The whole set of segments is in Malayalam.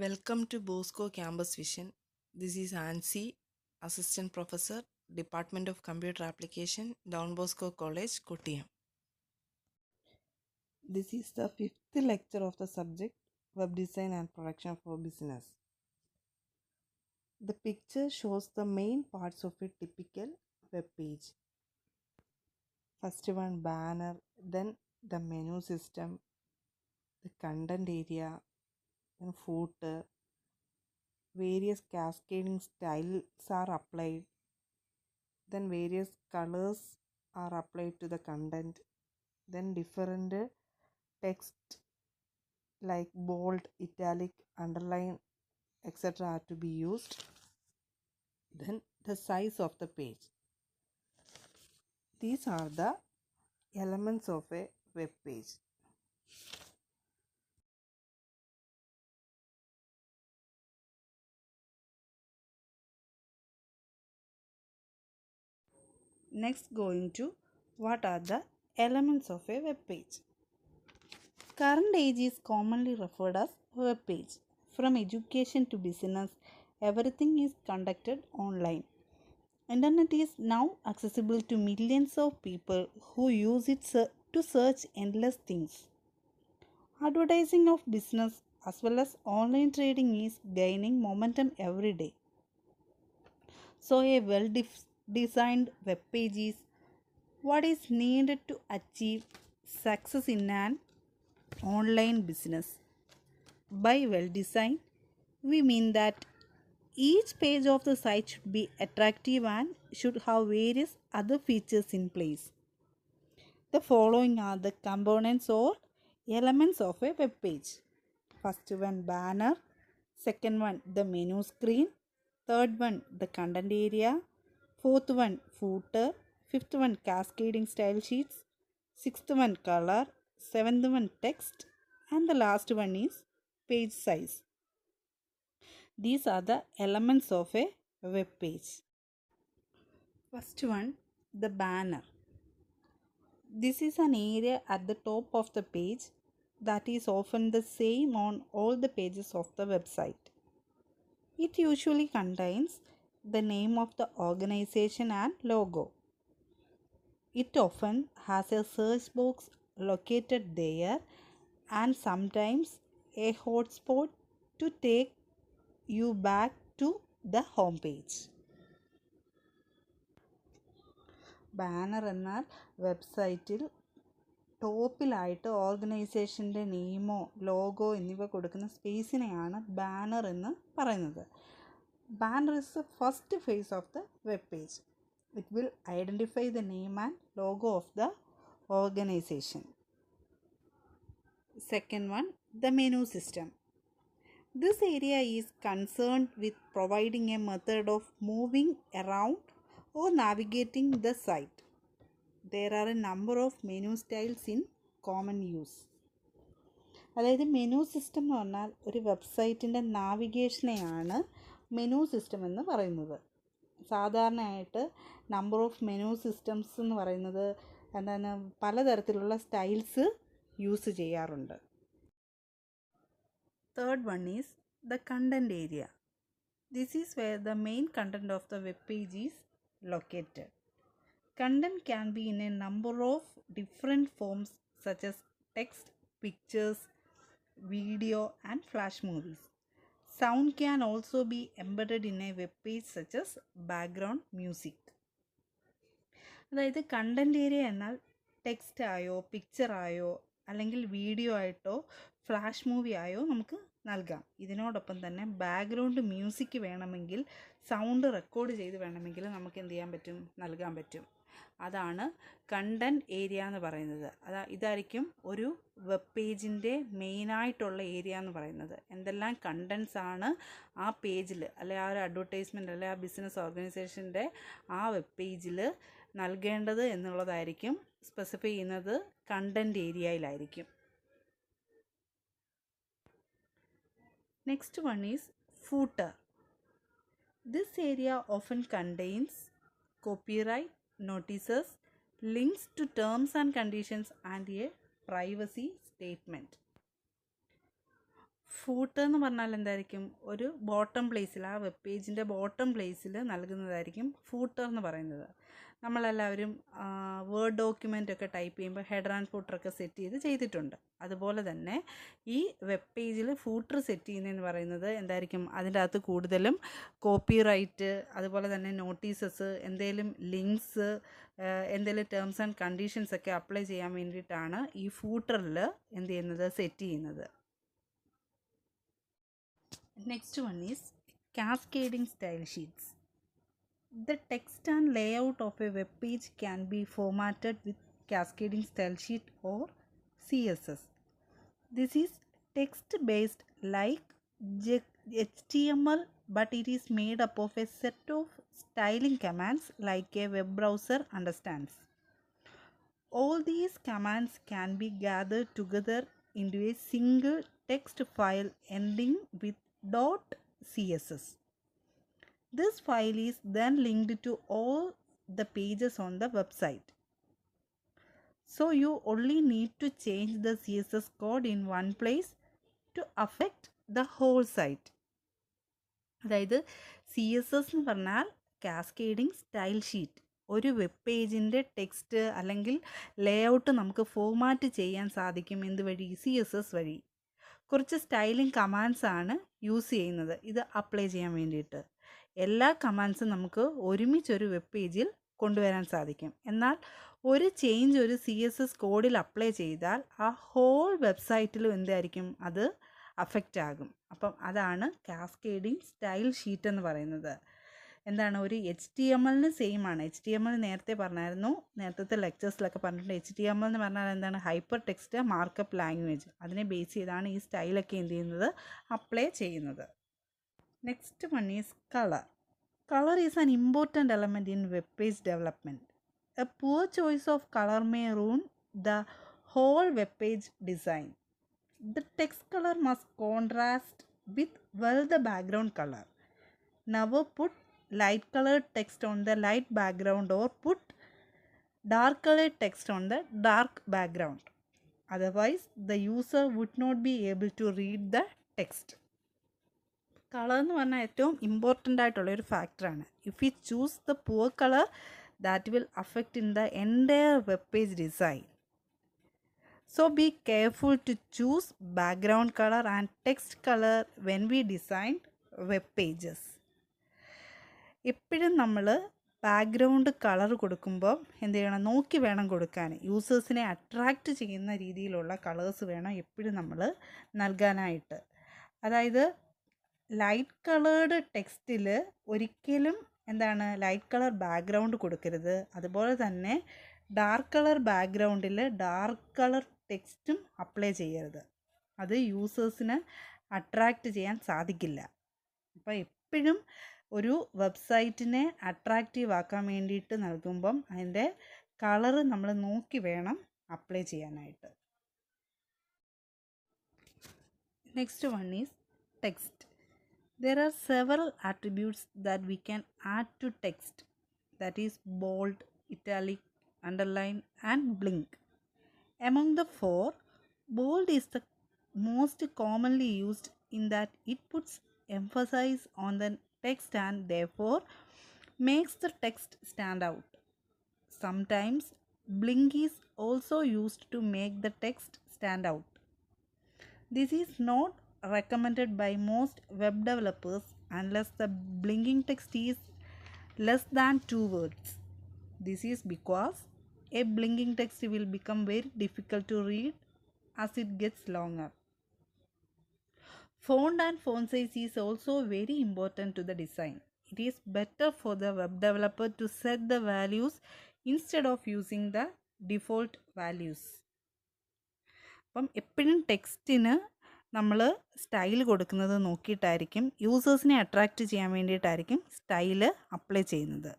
Welcome to Bosco Campus Vision. This is Ansi, Assistant Professor, Department of Computer Application, Don Bosco College, Kottayam. This is the fifth lecture of the subject Web Design and Production for Business. The picture shows the main parts of a typical web page. First one, banner, then the menu system, the content area, then footer. Various cascading styles are applied, then various colors are applied to the content, then different text like bold, italic, underline, etc. are to be used, then the size of the page. These are the elements of a web page. Next, going to what are the elements of a web page. Current age is commonly referred as web page. From education to business, everything is conducted online. Internet is now accessible to millions of people who use it to search endless things. Advertising of business as well as online trading is gaining momentum every day. So a well-designed web page is what is needed to achieve success in an online business. By well-designed, we mean that each page of the site should be attractive and should have various other features in place. The following are the components or elements of a web page. First one, banner. Second one, the menu screen. Third one, the content area. Fourth one, footer. Fifth one, cascading style sheets. Sixth one, color. Seventh one, text. And the last one is page size. These are the elements of a web page. First one, the banner. This is an area at the top of the page that is often the same on all the pages of the website. It usually contains the name of the organization and logo. It often has a search box located there and sometimes a hotspot to take you back to the home page. Banner എന്നാൽ വെബ്സൈറ്റിൽ ടോപ്പിലായിട്ട് ഓർഗനൈസേഷൻ്റെ നെയിമോ ലോഗോ എന്നിവ കൊടുക്കുന്ന സ്പേസിനെയാണ് ബാനർ എന്ന് പറയുന്നത്. Banner is the first phase of the web page. It will identify the name and logo of the organisation. Second one, the menu system. This area is concerned with providing a method of moving around or navigating the site. There are a number of menu styles in common use. അതായത് മെനു സിസ്റ്റം എന്ന് പറഞ്ഞാൽ ഒരു വെബ്സൈറ്റിൻ്റെ നാവിഗേഷനെയാണ് മെനു സിസ്റ്റം എന്ന് പറയുന്നത്. സാധാരണയായിട്ട് നമ്പർ ഓഫ് മെനു സിസ്റ്റംസ് എന്ന് പറയുന്നത് എന്താണ് പലതരത്തിലുള്ള സ്റ്റൈൽസ് യൂസ് ചെയ്യാറുണ്ട്. Third one is the content area. This is where the main content of the web page is located. Content can be in a number of different forms such as text, pictures, video and flash movies. Sound can also be embedded in a web page such as background music. അതായത് കണ്ടൻറ് ഏരിയ എന്നാൽ ടെക്സ്റ്റ് ആയോ പിക്ചർ ആയോ അല്ലെങ്കിൽ വീഡിയോ ആയിട്ടോ ഫ്ലാഷ് മൂവി ആയോ നമുക്ക് നൽകാം. ഇതിനോടൊപ്പം തന്നെ ബാക്ക്ഗ്രൗണ്ട് മ്യൂസിക് വേണമെങ്കിൽ സൗണ്ട് റെക്കോർഡ് ചെയ്ത് വേണമെങ്കിൽ നമുക്ക് എന്ത് ചെയ്യാൻ പറ്റും, നൽകാൻ പറ്റും. അതാണ് കണ്ടൻറ് ഏരിയ എന്ന് പറയുന്നത്. ഇതായിരിക്കും ഒരു വെബ് പേജിൻ്റെ മെയിനായിട്ടുള്ള ഏരിയ എന്ന് പറയുന്നത്. എന്തെല്ലാം കണ്ടൻസ് ആണ് ആ പേജിൽ അല്ലെ ആ ഒരു അഡ്വർടൈസ്മെൻറ്റ് അല്ലെ ആ ബിസിനസ് ഓർഗനൈസേഷൻ്റെ ആ വെബ് പേജിൽ നൽകേണ്ടത് എന്നുള്ളതായിരിക്കും സ്പെസിഫൈ ചെയ്യുന്നത് content ഏരിയയിലായിരിക്കും. Next one is footer. This area often contains copyright notices, links to terms and conditions and a privacy statement. Footer എന്ന് പറഞ്ഞാൽ എന്തായിരിക്കും, ഒരു ബോട്ടം പ്ലേസിൽ, ആ വെബ് പേജിൻ്റെ ബോട്ടം പ്ലേസിൽ നൽകുന്നതായിരിക്കും ഫൂട്ടർ എന്ന് പറയുന്നത്. നമ്മളെല്ലാവരും വേർഡ് ഡോക്യുമെൻ്റ് ഒക്കെ ടൈപ്പ് ചെയ്യുമ്പോൾ ഹെഡർ ആൻഡ് ഫൂട്ടറൊക്കെ സെറ്റ് ചെയ്തിട്ടുണ്ട്. അതുപോലെ തന്നെ ഈ വെബ് പേജിൽ ഫൂട്ടർ സെറ്റ് ചെയ്യുന്നതെന്ന് പറയുന്നത് എന്തായിരിക്കും, അതിൻ്റെ അകത്ത് കൂടുതലും കോപ്പി റൈറ്റ്, അതുപോലെ തന്നെ നോട്ടീസസ്, എന്തെങ്കിലും ലിങ്ക്സ്, എന്തെങ്കിലും ടേംസ് ആൻഡ് കണ്ടീഷൻസ് ഒക്കെ അപ്ലൈ ചെയ്യാൻ വേണ്ടിയിട്ടാണ് ഈ ഫൂട്ടറിൽ എന്ത് ചെയ്യുന്നത്, സെറ്റ് ചെയ്യുന്നത്. Next one is cascading style sheets. The text and layout of a web page can be formatted with cascading style sheet or CSS. This is text based like HTML, but it is made up of a set of styling commands like a web browser understands. All these commands can be gathered together into a single text file ending with .css. This file is then linked to all the pages on the website. So you only need to change the CSS code in one place to affect the whole site. അതായത് CSS എന്ന് പറഞ്ഞാൽ കാസ്കേഡിംഗ് സ്റ്റൈൽ ഷീറ്റ്. ഒരു വെബ് പേജിൻ്റെ ടെക്സ്റ്റ് അല്ലെങ്കിൽ ലേഔട്ട് നമുക്ക് ഫോർമാറ്റ് ചെയ്യാൻ സാധിക്കും എന്ത് വഴി, CSS വഴി. കുറച്ച് സ്റ്റൈലിംഗ് കമാൻഡ്സ് ആണ് യൂസ് ചെയ്യുന്നത് ഇത് അപ്ലൈ ചെയ്യാൻ വേണ്ടിയിട്ട്. എല്ലാ കമാൻഡ്സും നമുക്ക് ഒരുമിച്ചൊരു വെബ് പേജിൽ കൊണ്ടുവരാൻ സാധിക്കും. എന്നാൽ ഒരു ചേഞ്ച് ഒരു CSS കോഡിൽ അപ്ലൈ ചെയ്താൽ ആ ഹോൾ വെബ്സൈറ്റിലും എന്തായിരിക്കും, അത് അഫക്റ്റ് ആകും. അപ്പം അതാണ് കാസ്കേഡിംഗ് സ്റ്റൈൽ ഷീറ്റ് എന്ന് പറയുന്നത്. എന്താണ്, ഒരു HTML സെയിം ആണ്. HTML നേരത്തെ പറഞ്ഞായിരുന്നു, നേരത്തെ ലെക്ചേഴ്സിലൊക്കെ പറഞ്ഞിട്ടുണ്ട്. HTML എന്ന് പറഞ്ഞാൽ എന്താണ്, ഹൈപ്പർ ടെക്സ്റ്റ് മാർക്കപ്പ് ലാംഗ്വേജ്. അതിനെ ബേസ് ചെയ്താണ് ഈ സ്റ്റൈലൊക്കെ എന്ത് ചെയ്യുന്നത്, അപ്ലൈ ചെയ്യുന്നത്. Next one is colour. Color is an important element in web page development. A poor choice of color may ruin the whole web page design. The text color must contrast with the background color. Never put light colored text on the light background or put dark colored text on the dark background. Otherwise, the user would not be able to read the text. Colour എന്ന് പറഞ്ഞാൽ ഏറ്റവും ഇമ്പോർട്ടൻ്റ് ആയിട്ടുള്ളൊരു ഫാക്ടറാണ്. If you choose the poor colour that will affect in the entire web page design. So be careful to choose background colour and text colour when we design web pages. എപ്പോഴും നമ്മൾ ബാക്ക്ഗ്രൗണ്ട് കളർ കൊടുക്കുമ്പോൾ എന്ത് ചെയ്യണം, നോക്കി വേണം കൊടുക്കാൻ. യൂസേഴ്സിനെ അട്രാക്റ്റ് ചെയ്യുന്ന രീതിയിലുള്ള കളേഴ്സ് വേണം എപ്പോഴും നമ്മൾ നൽകാനായിട്ട്. അതായത് ലൈറ്റ് കളേർഡ് ടെക്സ്റ്റിൽ ഒരിക്കലും എന്താണ്, ലൈറ്റ് കളർ ബാക്ക്ഗ്രൗണ്ട് കൊടുക്കരുത്. അതുപോലെ തന്നെ ഡാർക്ക് കളർ ബാക്ക്ഗ്രൗണ്ടിൽ ഡാർക്ക് കളർ ടെക്സ്റ്റും അപ്ലൈ ചെയ്യരുത്. അത് യൂസേഴ്സിന് അട്രാക്റ്റ് ചെയ്യാൻ സാധിക്കില്ല. അപ്പോൾ എപ്പോഴും ഒരു വെബ്സൈറ്റിനെ അട്രാക്റ്റീവ് ആക്കാൻ വേണ്ടിയിട്ട് നൽകുമ്പം അതിൻ്റെ കളറ് നമ്മൾ നോക്കി വേണം അപ്ലൈ ചെയ്യാനായിട്ട്. Next one is text. There are several attributes that we can add to text, that is bold, italic, underline and blink. Among the four, bold is the most commonly used in that it puts emphasis on the text and therefore makes the text stand out. Sometimes blink is also used to make the text stand out. This is not recommended by most web developers unless the blinking text is less than 2 words. This is because a blinking text will become very difficult to read as it gets longer. Font and font size is also very important to the design. It is better for the web developer to set the values instead of using the default values. അപ്പം എപ്പോഴും ടെക്സ്റ്റിന് നമ്മൾ സ്റ്റൈൽ കൊടുക്കുന്നത് നോക്കിയിട്ടായിരിക്കും, യൂസേഴ്സിനെ അട്രാക്റ്റ് ചെയ്യാൻ വേണ്ടിയിട്ടായിരിക്കും സ്റ്റൈല് അപ്ലൈ ചെയ്യുന്നത്.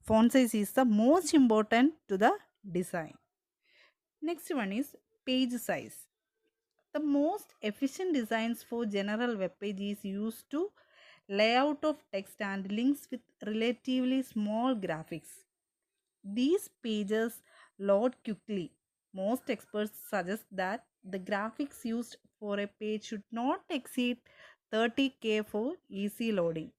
Font size is the most important to the design. Next one is page size. The most efficient designs for general web page is use to layout of text and links with relatively small graphics. These pages load quickly. Most experts suggest that the graphics used for a page should not exceed 30K for easy loading.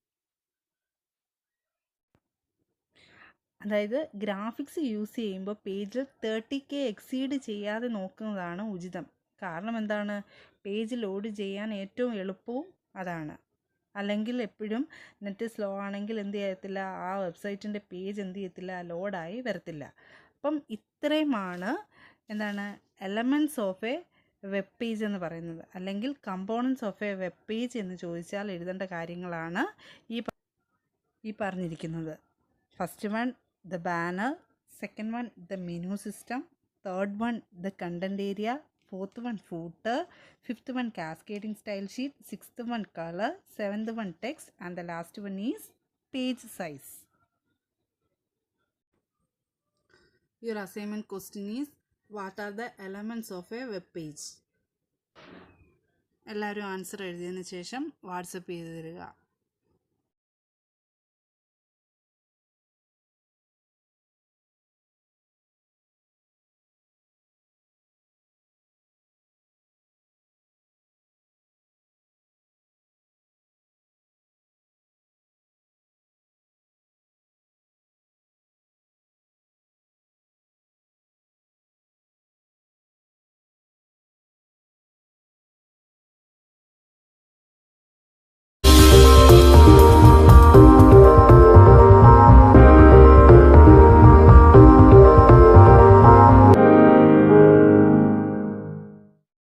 അതായത് ഗ്രാഫിക്സ് യൂസ് ചെയ്യുമ്പോൾ പേജിൽ 30K എക്സീഡ് ചെയ്യാതെ നോക്കുന്നതാണ് ഉചിതം. കാരണം എന്താണ്? പേജ് ലോഡ് ചെയ്യാൻ ഏറ്റവും എളുപ്പവും അതാണ്. അല്ലെങ്കിൽ എപ്പോഴും നെറ്റ് സ്ലോ ആണെങ്കിൽ എന്ത് ചെയ്യത്തില്ല, ആ വെബ്സൈറ്റിൻ്റെ പേജ് എന്ത് ചെയ്യത്തില്ല, ലോഡായി വരത്തില്ല. അപ്പം ഇത്രയുമാണ് എന്താണ് elements of A web page എന്ന് പറയുന്നത്, അല്ലെങ്കിൽ components of A web page എന്ന് ചോദിച്ചാൽ എഴുതേണ്ട കാര്യങ്ങളാണ് ഈ പറഞ്ഞിരിക്കുന്നത്. First one the banner, second one the menu system, third one the content area, fourth one footer, fifth one cascading style sheet, sixth one color, seventh one text, and the last one is page size. Your assignment question is, what are the elements of a web page? എല്ലാവരും ആൻസർ എഴുതിയതിന് ശേഷം വാട്സപ്പ് ചെയ്ത് തരിക.